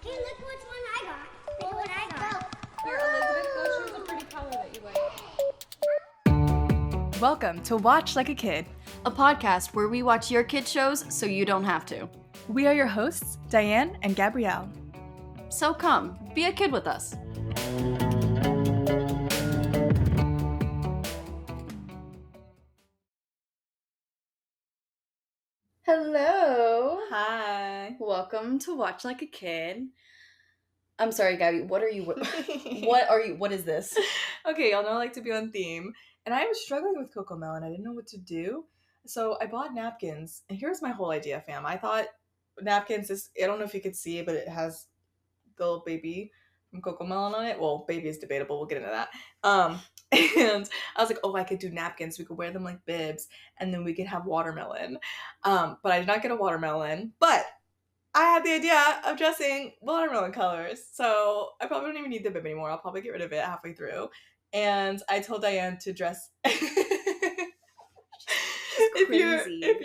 Hey, look which one I got. Look what I got. Here, Elizabeth, go choose a pretty color that you like. Welcome to Watch Like a Kid. A podcast where we watch your kid shows so you don't have to. We are your hosts, Diane and Gabriele. So come, be a kid with us. Hello. Hi. Welcome to Watch Like a Kid. I'm sorry, Gabby, what is this? Okay, y'all know I like to be on theme, and I was struggling with Cocomelon. I didn't know what to do, so I bought napkins, and here's my whole idea, fam. I thought napkins is, I don't know if you could see it, but it has the little baby from Cocomelon on it. Well, baby is debatable, we'll get into that. And I was like, oh, I could do napkins. We could wear them like bibs, and then we could have watermelon. But I did not get a watermelon, but I had the idea of dressing watermelon colors, so I probably don't even need the bib anymore. I'll probably get rid of it halfway through. And I told Diane to dress. If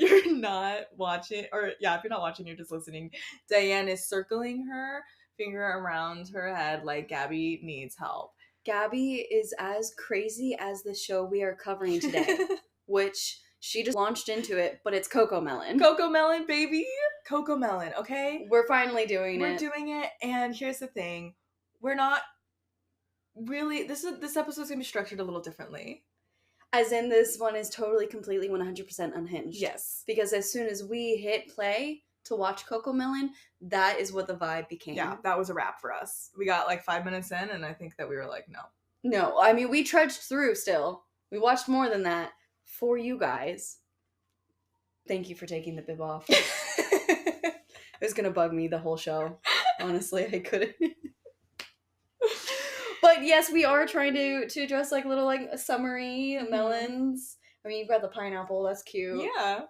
you're not watching, if you're not watching, you're just listening. Diane is circling her finger around her head like Gabby needs help. Gabby is as crazy as the show we are covering today, which she just launched into it, but it's Cocomelon. Cocomelon, baby. Cocomelon, okay? We're finally doing it. We're doing it, and here's the thing. We're not really... This episode's going to be structured a little differently. As in, this one is totally, completely, 100% unhinged. Yes. Because as soon as we hit play to watch Cocomelon, that is what the vibe became. Yeah, that was a wrap for us. We got like 5 minutes in, and I think that we were like, no. No, I mean, we trudged through still. We watched more than that for you guys. Thank you for taking the bib off. It was going to bug me the whole show. Honestly, I couldn't. But yes, we are trying to dress like little like summery melons. I mean, you've got the pineapple. That's cute. Yeah.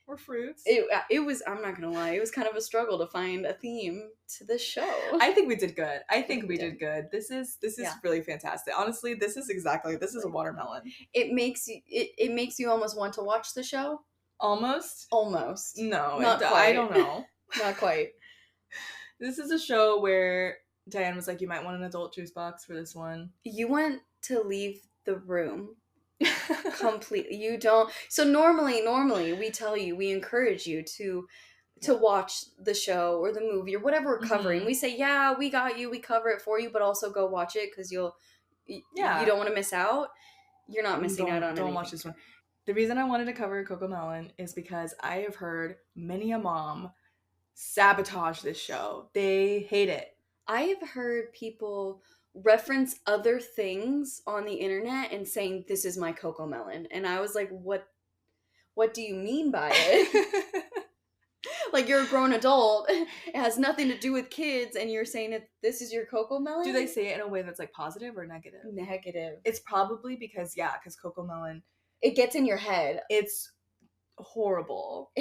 Or fruits. It was, I'm not gonna lie, it was kind of a struggle to find a theme to this show. I think we did good. I think we did good. This is Yeah. really fantastic. Honestly, this is a watermelon. It makes you almost want to watch the show. Almost? Almost. No, Not quite. I don't know. Not quite. This is a show where Diane was like, you might want an adult juice box for this one. You want to leave the room completely. You don't. So normally we tell you, we encourage you to watch the show or the movie or whatever we're covering. Mm-hmm. We say, yeah, we got you, we cover it for you, but also go watch it because you don't want to miss out. You're not missing out on anything. Don't watch this one. The reason I wanted to cover Cocomelon is because I have heard many a mom sabotage this show. They hate it. I have heard people reference other things on the internet and saying, this is my Cocomelon. And I was like, what do you mean by it? Like, you're a grown adult. It has nothing to do with kids, and you're saying that this is your Cocomelon? Do they say it in a way that's like positive or negative? Negative. It's probably because Cocomelon, it gets in your head. It's horrible.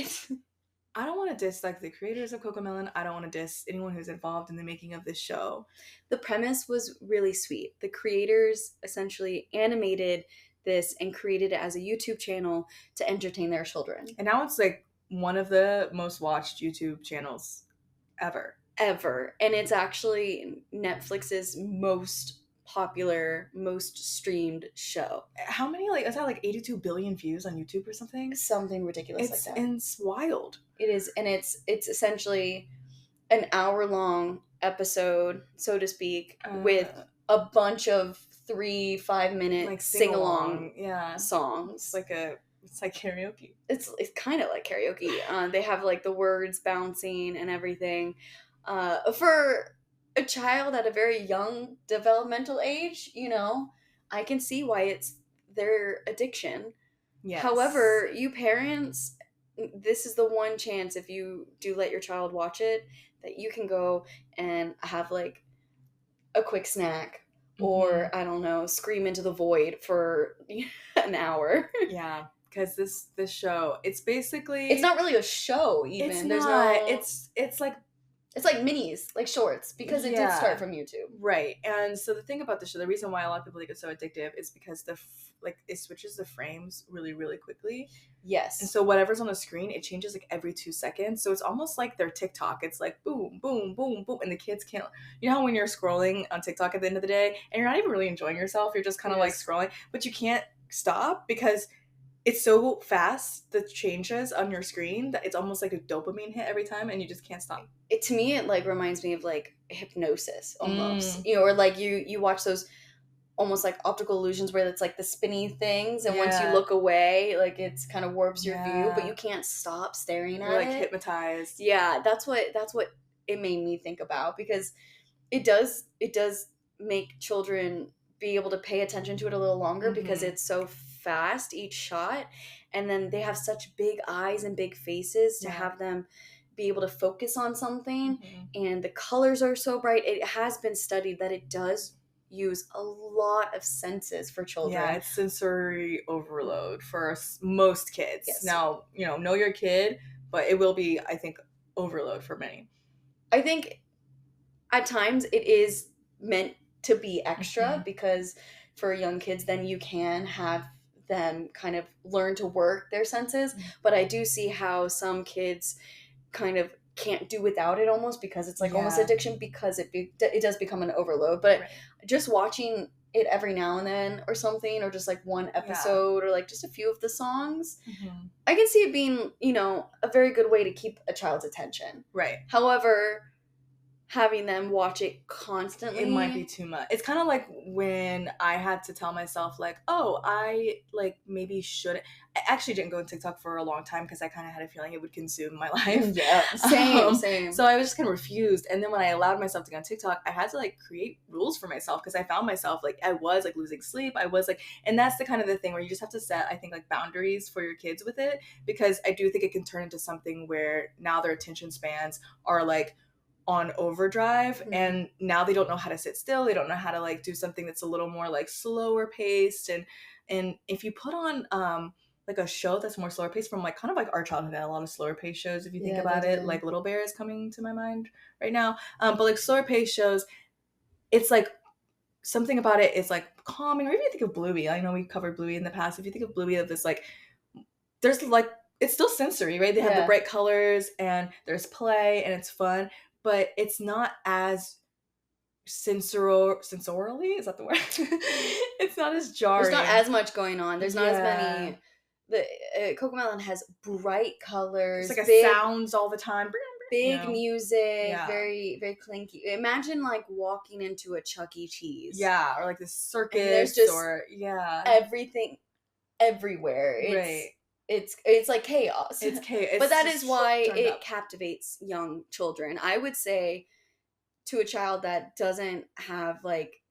I don't want to diss like the creators of Cocomelon. I don't want to diss anyone who's involved in the making of this show. The premise was really sweet. The creators essentially animated this and created it as a YouTube channel to entertain their children. And now it's like one of the most watched YouTube channels ever. And it's actually Netflix's most popular, most streamed show. How many, like, is that like 82 billion views on YouTube or something? Something ridiculous like that. It's wild. It is, and it's essentially an hour-long episode, so to speak, with a bunch of 3-5 minute like sing-along songs. It's like karaoke. It's kind of like karaoke. They have like the words bouncing and everything. For a child at a very young developmental age, I can see why it's their addiction. Yes. However, you parents, this is the one chance, if you do let your child watch it, that you can go and have like a quick snack or, I don't know, scream into the void for an hour. Yeah. Because this show, it's basically... It's not really a show, even. It's not. It's like It's like minis, like shorts, because it did start from YouTube. Right. And so the thing about the show, the reason why a lot of people think it's so addictive is because it switches the frames really, really quickly. Yes. And so whatever's on the screen, it changes like every 2 seconds. So it's almost like their TikTok. It's like boom, boom, boom, boom. And the kids can't, you know how when you're scrolling on TikTok at the end of the day and you're not even really enjoying yourself, you're just kind of like scrolling, but you can't stop because it's so fast, the changes on your screen, that it's almost like a dopamine hit every time and you just can't stop. To me, it like reminds me of like hypnosis almost. You know, or like you watch those almost like optical illusions where it's like the spinny things, and once you look away, like it's kind of warps your view, but you can't stop staring at it. You're like hypnotized. Yeah, that's what it made me think about, because it does make children be able to pay attention to it a little longer because it's so fast each shot, and then they have such big eyes and big faces to have them be able to focus on something, and the colors are so bright. It has been studied that it does use a lot of senses for children. Yeah, it's sensory overload for most kids. Yes. Now, know your kid, but it will be, I think, overload for many. I think at times it is meant to be extra because for young kids, then you can have them kind of learn to work their senses. But I do see how some kids kind of can't do without it almost, because it's like almost addiction, because it does become an overload. But just watching it every now and then or something, or just like one episode or like just a few of the songs, I can see it being, a very good way to keep a child's attention. Right. However, having them watch it constantly, it might be too much. It's kind of like when I had to tell myself, like, oh, I like maybe shouldn't. I actually didn't go on TikTok for a long time because I kind of had a feeling it would consume my life. Yeah, same. So I was just kind of refused. And then when I allowed myself to go on TikTok, I had to like create rules for myself, because I found myself like I was like losing sleep. I was like, and that's the kind of the thing where you just have to set, I think, like boundaries for your kids with it, because I do think it can turn into something where now their attention spans are like on overdrive, and now they don't know how to sit still. They don't know how to like do something that's a little more like slower paced, and if you put on like a show that's more slower paced from like kind of like our childhood, had a lot of slower paced shows if you think about it. Like Little Bear is coming to my mind right now, but like slower paced shows, it's like something about it is like calming. Or even think of Bluey. I know we covered Bluey in the past. If you think of Bluey, of this like, there's like, it's still sensory, right? They have the bright colors and there's play and it's fun, but it's not as sensorily, is that the word? It's not as jarring. There's not as much going on. There's not as many. The Cocomelon has bright colors. It's like a sounds all the time. Big music, very, very clinky. Imagine like walking into a Chuck E. Cheese. Yeah, or like the circus. And there's just everything everywhere. It's like chaos. It's chaos. But that is why it captivates young children. I would say to a child that doesn't have like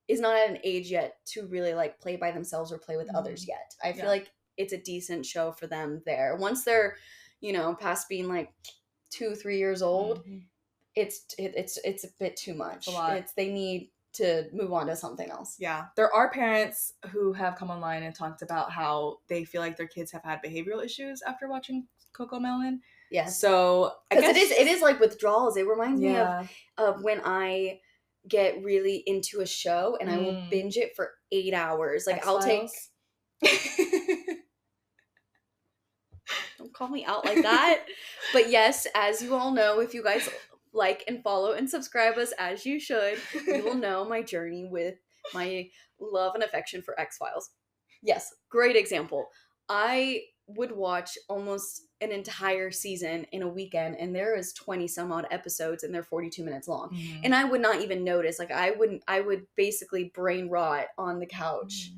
is not at an age yet to really like play by themselves or play with others yet. I feel like it's a decent show for them there. Once they're, past being like 2-3 years old, it's a bit too much. It's a lot. They need to move on to something else. Yeah. There are parents who have come online and talked about how they feel like their kids have had behavioral issues after watching Cocomelon. Yeah. So because it is like withdrawals. It reminds me of when I get really into a show and I will binge it for 8 hours. Like I'll take don't call me out like that. But yes, as you all know, if you guys like and follow and subscribe us as you should, you will know my journey with my love and affection for X-Files. Yes, great example. I would watch almost an entire season in a weekend, and there is 20 some odd episodes and they're 42 minutes long. And I would not even notice. Like I would basically brain rot on the couch.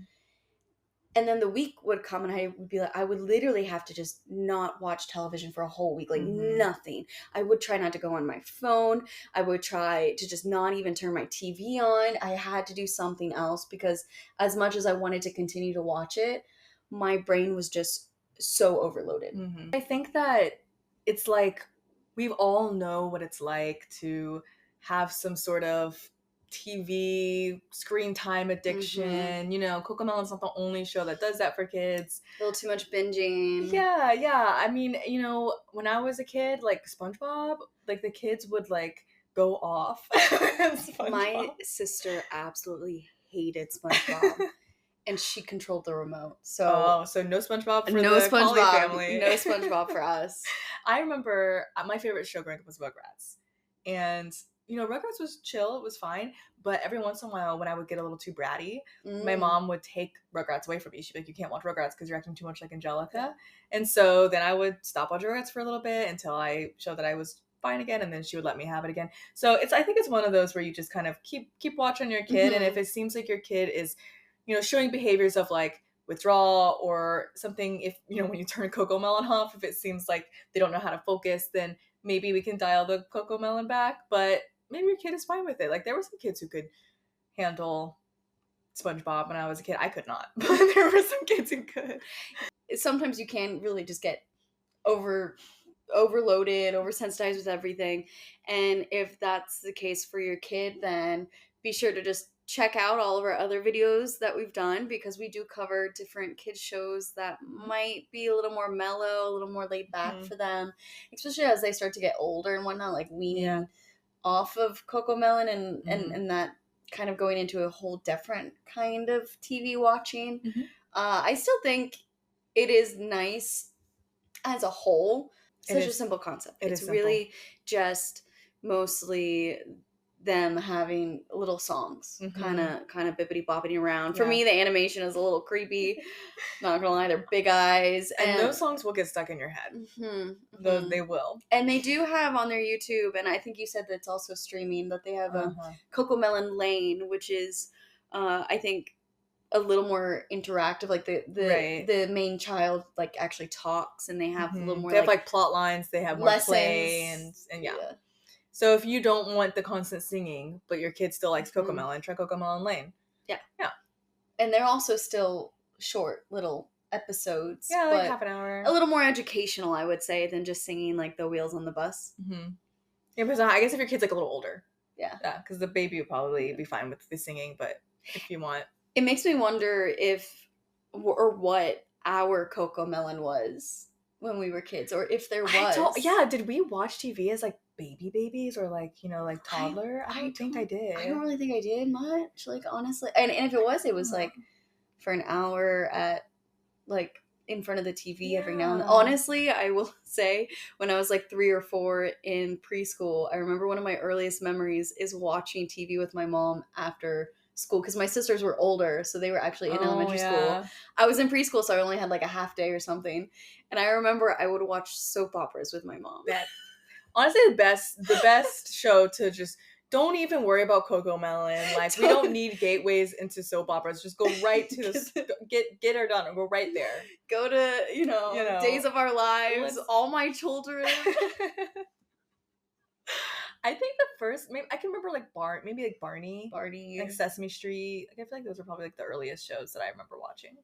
And then the week would come and I would be like, I would literally have to just not watch television for a whole week, like nothing. I would try not to go on my phone. I would try to just not even turn my TV on. I had to do something else because as much as I wanted to continue to watch it, my brain was just so overloaded. I think that it's like we all know what it's like to have some sort of TV screen time addiction. Cocomelon's not the only show that does that for kids. A little too much binging. Yeah. I mean, when I was a kid, like SpongeBob, like the kids would like go off. My sister absolutely hated SpongeBob, and she controlled the remote. So so no SpongeBob for no the Collie SpongeBob, family. no SpongeBob for us. I remember my favorite show growing up was Rugrats, and Rugrats was chill, it was fine, but every once in a while when I would get a little too bratty, my mom would take Rugrats away from me. She'd be like, you can't watch Rugrats because you're acting too much like Angelica. And so then I would stop watching Rugrats for a little bit until I showed that I was fine again, and then she would let me have it again. So I think it's one of those where you just kind of keep watching your kid, and if it seems like your kid is showing behaviors of like withdrawal or something, if when you turn Cocomelon off, if it seems like they don't know how to focus, then maybe we can dial the Cocomelon back. But maybe your kid is fine with it. Like there were some kids who could handle SpongeBob when I was a kid. I could not, but there were some kids who could. Sometimes you can really just get overloaded, oversensitized with everything. And if that's the case for your kid, then be sure to just check out all of our other videos that we've done, because we do cover different kids shows that might be a little more mellow, a little more laid back for them, especially as they start to get older and whatnot, like weaning off of Cocomelon and that kind of going into a whole different kind of TV watching. I still think it is nice as a whole. Such a simple concept. It's really just mostly them having little songs, kind of bippity bopping around. For me, the animation is a little creepy. Not gonna lie, they're big eyes, and those songs will get stuck in your head. They will. And they do have on their YouTube, and I think you said that it's also streaming, that they have a Cocomelon Lane, which is, I think, a little more interactive. Like the main child like actually talks, and they have a little more. They have like plot lines. They have more lessons, play and yeah. So if you don't want the constant singing, but your kid still likes Cocomelon, try Cocomelon Lane. Yeah. And they're also still short little episodes. Yeah, like half an hour. A little more educational, I would say, than just singing like the wheels on the bus. Yeah, because I guess if your kid's like a little older. Yeah, because the baby would probably be fine with the singing, but if you want. It makes me wonder if or what our Cocomelon was when we were kids, or if there was. Did we watch TV as like babies or like like toddler? I don't think I did. I don't really think I did much, like honestly. And if it was like for an hour at like in front of the TV every now and then. Honestly, I will say when I was like 3 or 4 in preschool, I remember one of my earliest memories is watching TV with my mom after school, because my sisters were older, so they were actually in elementary school. I was in preschool, so I only had like a half day or something, and I remember I would watch soap operas with my mom. Honestly, the best show to just don't even worry about Cocomelon. Like we don't need gateways into soap operas. Just go right to get her done and go right there. Go to Days of Our Lives, All My Children. I think the first, maybe I can remember like Barney, like Sesame Street. Like, I feel like those are probably like the earliest shows that I remember watching.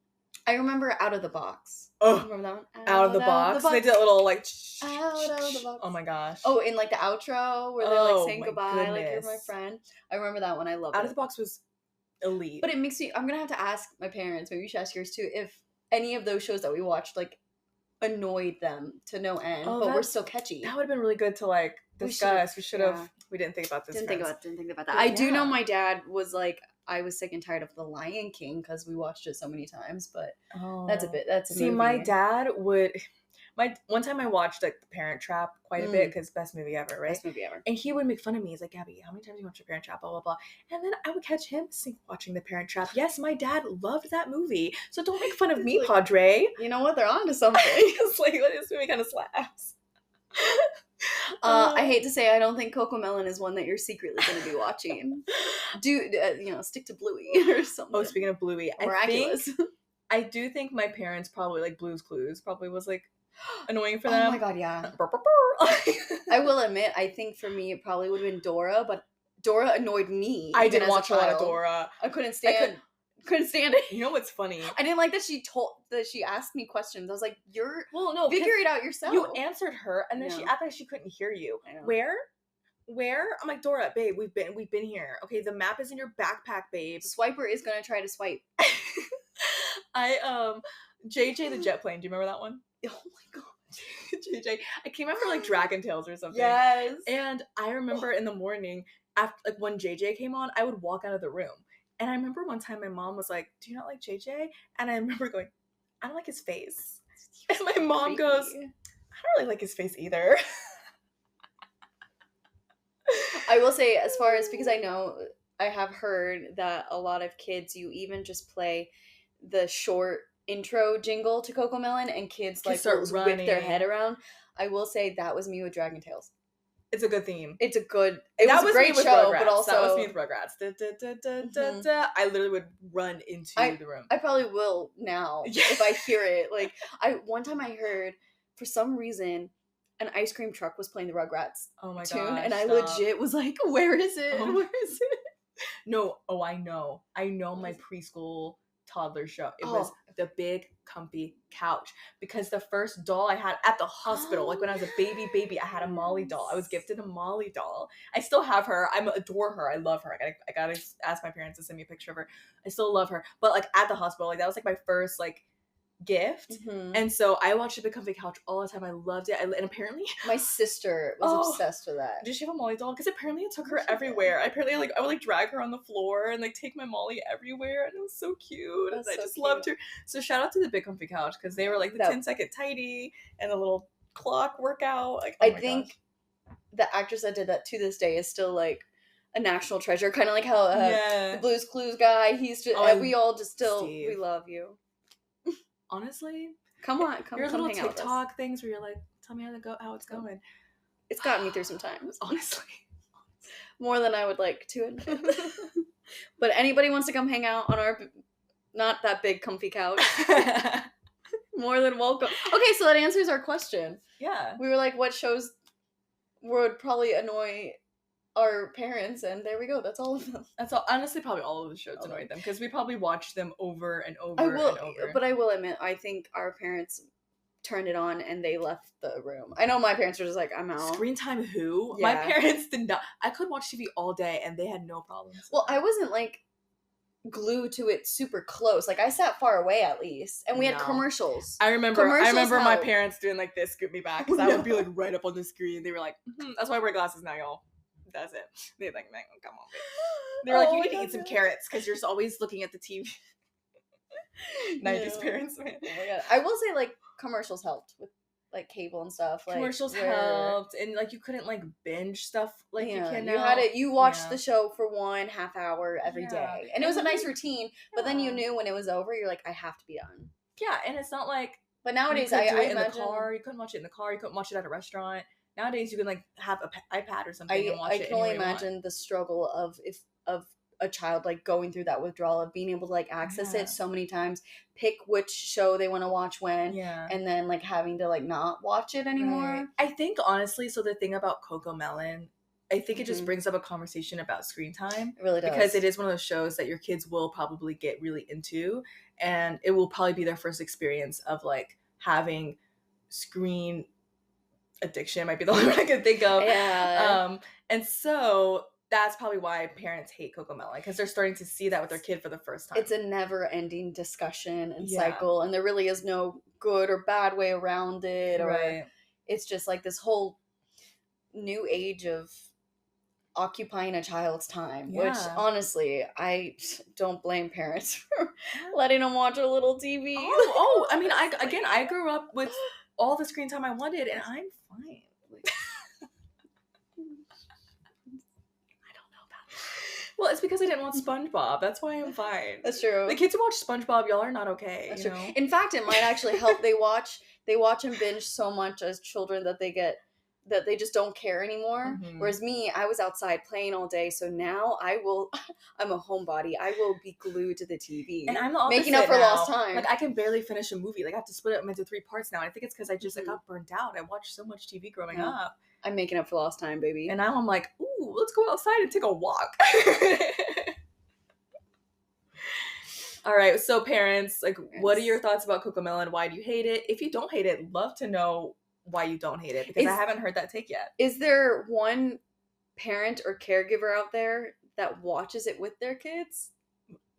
I remember Out of the Box. Oh, remember that one? Out of the Box. They did a little like Out of the Box. Oh my gosh. Oh, in like the outro where they're like saying goodbye, like you're my friend. I remember that one. I love it. Out of the Box was elite. But it makes me. I'm gonna have to ask my parents. Maybe you should ask yours too. If any of those shows that we watched like annoyed them to no end, but we're still catchy. That would have been really good to like discuss. We should have. Yeah. We didn't think about this. Didn't think about that. I do know my dad was like, I was sick and tired of The Lion King because we watched it so many times. But that's a movie. My dad would. One time I watched like The Parent Trap quite a bit because best movie ever, right? Best movie ever. And he would make fun of me. He's like, Gabby, how many times you watch The Parent Trap? Blah blah blah. And then I would catch him watching The Parent Trap. Yes, my dad loved that movie. So don't make fun of me, like, Padre. You know what? They're on to something. It's like this movie kind of slaps. I hate to say, I don't think Cocomelon is one that you're secretly going to be watching. Stick to Bluey or something. Oh, speaking of Bluey, Miraculous. I do think my parents probably like Blue's Clues. Probably was like annoying for them. Oh my god, yeah. I will admit, I think for me it probably would have been Dora, but Dora annoyed me. I didn't watch a lot of Dora. I couldn't stand it. You know what's funny? I didn't like that she asked me questions. I was like, figure it out yourself. You answered her, and then she acted like she couldn't hear you. Where? I'm like, Dora, babe, we've been here. Okay, the map is in your backpack, babe. Swiper is gonna try to swipe. JJ the jet plane. Do you remember that one? Oh my god. JJ. I came after like Dragon Tales or something. Yes. And I remember in the morning, after like when JJ came on, I would walk out of the room. And I remember one time my mom was like, "Do you not like JJ?" And I remember going, "I don't like his face." And my mom goes, "I don't really like his face either." I will say, as far as, because I know, I have heard that a lot of kids, you even just play the short intro jingle to Cocomelon and kids like start will whip their running. head around. I will say that was me with Dragon Tales. It's a good theme. It's a good, That was a great me with show, Rugrats. but also That was me with Rugrats. Da, da, da, da, da, da. I literally would run into the room. I probably will now if I hear it. Like one time I heard, for some reason, an ice cream truck was playing the Rugrats tune, and I legit was like, "Where is it? Where is it?" No, I know my preschool toddler show. It was the big comfy couch, because the first doll I had at the hospital, like when I was a baby, I had a Molly doll. I was gifted a Molly doll. I still have her. I adore her. I love her. I gotta ask my parents to send me a picture of her. I still love her. But like at the hospital, like that was like my first like gift. And so I watched the big comfy couch all the time. I loved it. And apparently my sister was obsessed with that. Did she have a Molly doll? Because apparently it took her everywhere. Apparently like I would like drag her on the floor and like take my Molly everywhere, and it was so cute. And I just loved her. So shout out to the big comfy couch, because they were like the 10-second tidy and the little clock workout. Like I think the actress that did that to this day is still like a national treasure, kind of like how the Blue's Clues guy, he's just we all just still Steve. We love you. Honestly, come your little hang TikTok things where you're like, tell me how it's going. It's gotten me through some times, honestly, more than I would like to admit. But anybody wants to come hang out on our not that big comfy couch, more than welcome. Okay, so that answers our question. Yeah, we were like, what shows would probably annoy our parents, and there we go. That's all of them. That's all. Honestly, probably all of the shows annoyed them, because we probably watched them over and over and over. But I will admit, I think our parents turned it on and they left the room. I know my parents were just like, "I'm out." Screen time who? Yeah. My parents did not. I could watch TV all day and they had no problems. Well, I wasn't like glued to it super close. Like I sat far away at least, and we had commercials. I remember my parents doing like this, scoot me back, because I would be like right up on the screen. They were like, that's why I wear glasses now, y'all. That's it. They're like, man, come on, babe. They're like, you need to eat some carrots, because you're always looking at the TV. 90s parents, man. Oh my god. I will say, like, commercials helped with like cable and stuff. Like, commercials helped, and like you couldn't like binge stuff like you can now. You watched the show for 1.5 hour every day, and it was a nice routine. But then you knew when it was over, you're like, I have to be done. Yeah, and it's not like. But nowadays, I imagine in the car. You couldn't watch it in the car. You couldn't watch it at a restaurant. Nowadays, you can like have an iPad or something and watch it. I can only imagine the struggle of a child like going through that withdrawal of being able to like access it so many times, pick which show they want to watch when, and then like having to like not watch it anymore. Right. I think honestly, so the thing about Cocomelon, I think it just brings up a conversation about screen time. It really does, because it is one of those shows that your kids will probably get really into, and it will probably be their first experience of like having screen addiction, might be the only one I can think of. And so that's probably why parents hate Cocomelon, because they're starting to see that with their kid for the first time. It's a never-ending discussion and cycle, and there really is no good or bad way around it. Or it's just like this whole new age of occupying a child's time, which honestly, I don't blame parents for letting them watch a little TV. I mean, I grew up with all the screen time I wanted, and I'm fine. Like, I don't know about that. Well, it's because I didn't want SpongeBob. That's why I'm fine. That's true. The kids who watch SpongeBob, y'all are not okay. That's true. In fact, it might actually help. They watch and binge so much as children that they just don't care anymore. Whereas me, I was outside playing all day, so now I'm a homebody. I will be glued to the TV. And I'm the opposite, making up for lost time. Like I can barely finish a movie. Like I have to split it into 3 parts now. I think it's because I just got burnt out. I watched so much TV growing up. I'm making up for lost time, baby. And now I'm like, ooh, let's go outside and take a walk. All right, so parents, like, what are your thoughts about Cocomelon? Why do you hate it? If you don't hate it, love to know why you don't hate it, because I haven't heard that take yet. Is there one parent or caregiver out there that watches it with their kids?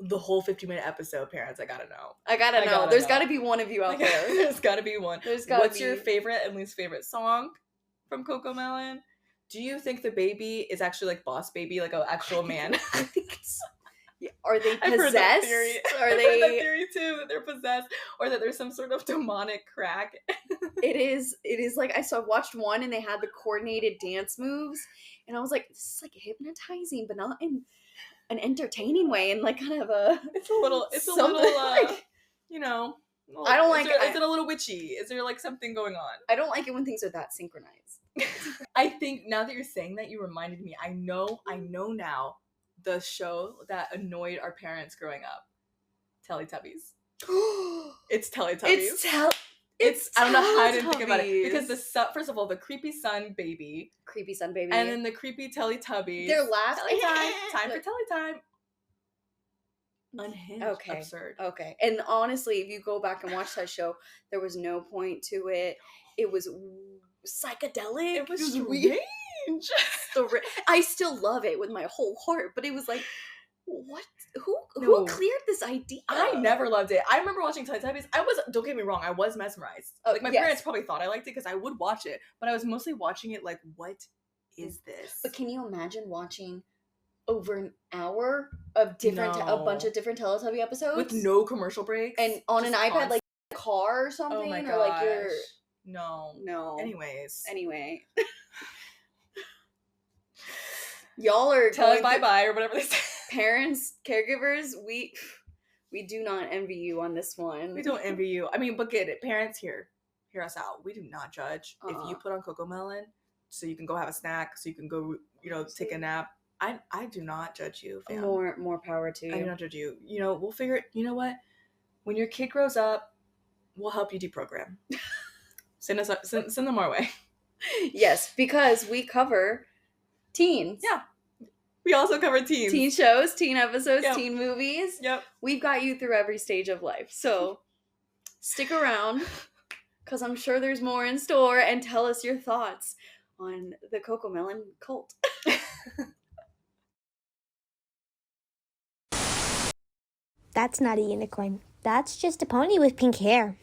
the whole 50-minute episode, parents. I gotta know. I gotta know. There's gotta be one of you out there. There's gotta be one. There's gotta What's be. your favorite and least favorite song from Cocomelon? Do you think the baby is actually like Boss Baby, like an actual man? I think it's. Yeah. Are they I've heard that possessed? theory. Are I've they? heard that theory too, that they're possessed, or that there's some sort of demonic crack. It is like watched one and they had the coordinated dance moves, and I was like, this is like hypnotizing, but not in an entertaining way, and like kind of a. It's a little, like, you know. I don't like. Is it a little witchy? Is there like something going on? I don't like it when things are that synchronized. I think now that you're saying that, you reminded me. I know now. The show that annoyed our parents growing up, Teletubbies. It's Teletubbies. It's I don't know how I didn't think about it, because first of all, the creepy sun baby, and then the creepy Teletubbies. Their laugh. Time for Teletime. Unhinged. Okay. Absurd. Okay. And honestly, if you go back and watch that show, there was no point to it. It was psychedelic. It was weird. strange. I still love it with my whole heart, but it was like, what? Who No. cleared this idea? I never loved it. I remember watching Teletubbies. Don't get me wrong, I was mesmerized. Like, my parents probably thought I liked it because I would watch it, but I was mostly watching it like, what is this? But can you imagine watching over an hour of different, a bunch of different Teletubby episodes with no commercial breaks and on an iPad, constant. like a car or something? Oh my gosh. Or like your no. Anyway. Y'all are tell it bye-bye or whatever they say. Parents, caregivers, we do not envy you on this one. We don't envy you. I mean, but get it. Parents, hear us out. We do not judge. If you put on Cocomelon so you can go have a snack, so you can go, take a nap, I do not judge you, fam. More power to you. I do not judge you. We'll figure it. You know what? When your kid grows up, we'll help you deprogram. Send them our way. Yes, because we cover teens. Yeah. We also cover teens. Teen shows, teen episodes, Yep. teen movies. Yep. We've got you through every stage of life. So stick around, because I'm sure there's more in store, and tell us your thoughts on the Cocomelon cult. That's not a unicorn. That's just a pony with pink hair.